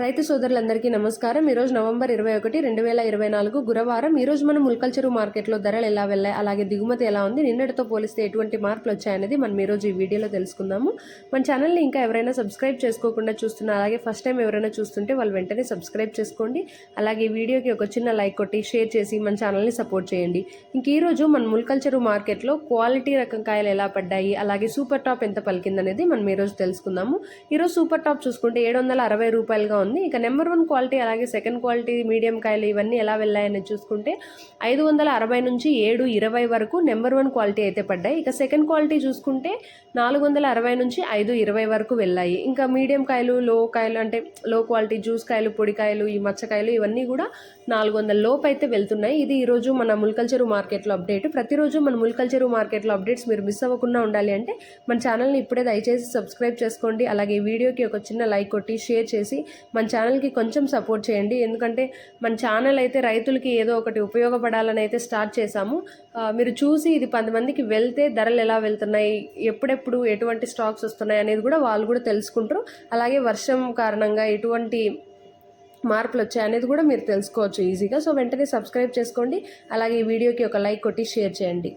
రైతు సోదరులందరికీ నమస్కారం. ఈరోజు నవంబర్ 21, 2024 గురువారం. ఈరోజు మనం ముల్కల్చెరు మార్కెట్లో ధరలు ఎలా వెళ్ళాయి, అలాగే దిగుమతి ఎలా ఉంది, నిన్నటితో పోలిస్తే ఎటువంటి మార్పులు వచ్చాయనేది మనం ఈరోజు ఈ వీడియోలో తెలుసుకుందాము. మన ఛానల్ని ఇంకా ఎవరైనా సబ్స్క్రైబ్ చేసుకోకుండా చూస్తున్నా, అలాగే ఫస్ట్ టైం ఎవరైనా చూస్తుంటే వాళ్ళు వెంటనే సబ్స్క్రైబ్ చేసుకోండి. అలాగే ఈ వీడియోకి ఒక చిన్న లైక్ కొట్టి షేర్ చేసి మన ఛానల్ని సపోర్ట్ చేయండి. ఇంక ఈరోజు మన ముల్కల్చెరు మార్కెట్లో క్వాలిటీ రకం కాయలు ఎలా పడ్డాయి, అలాగే సూపర్ టాప్ ఎంత పలికిందనేది మనం ఈరోజు తెలుసుకుందాము. ఈరోజు సూపర్ టాప్ చూసుకుంటే 760 రూపాయలుగా ఉంది. ఇక నెంబర్ 1 క్వాలిటీ అలాగే సెకండ్ క్వాలిటీ మీడియం కాయలు ఇవన్నీ ఎలా వెళ్ళాయని చూసుకుంటే 560 నుంచి 720 వరకు నెంబర్ 1 క్వాలిటీ అయితే పడ్డాయి. ఇక సెకండ్ క్వాలిటీ చూసుకుంటే 460 నుంచి 520 వరకు వెళ్ళాయి. ఇంకా మీడియం కాయలు, లో కాయలు అంటే లో క్వాలిటీ జ్యూస్ కాయలు, పొడి కాయలు, ఈ మచ్చకాయలు ఇవన్నీ కూడా 400 లోపు అయితే వెళ్తున్నాయి. ఇది ఈరోజు మన ముల్కల్చెరు మార్కెట్లో అప్డేట్. ప్రతిరోజు మన ముల్కల్చెరు మార్కెట్లో అప్డేట్స్ మీరు మిస్ అవ్వకుండా ఉండాలి అంటే మన ఛానల్ని ఇప్పుడే దయచేసి సబ్స్క్రైబ్ చేసుకోండి. అలాగే వీడియోకి ఒక చిన్న లైక్ కొట్టి షేర్ చేసి మన ఛానల్కి కొంచెం సపోర్ట్ చేయండి. ఎందుకంటే మన ఛానల్ అయితే రైతులకి ఏదో ఒకటి ఉపయోగపడాలని అయితే స్టార్ట్ చేశాము. మీరు చూసి ఇది 10 మందికి వెళ్తే ధరలు ఎలా వెళ్తున్నాయి, ఎప్పుడెప్పుడు ఎటువంటి స్టాక్స్ వస్తున్నాయి అనేది కూడా వాళ్ళు కూడా తెలుసుకుంటారు. అలాగే వర్షం కారణంగా ఎటువంటి మార్పులు వచ్చాయి అనేది కూడా మీరు తెలుసుకోవచ్చు ఈజీగా. సో వెంటనే సబ్స్క్రైబ్ చేసుకోండి. అలాగే ఈ వీడియోకి ఒక లైక్ కొట్టి షేర్ చేయండి.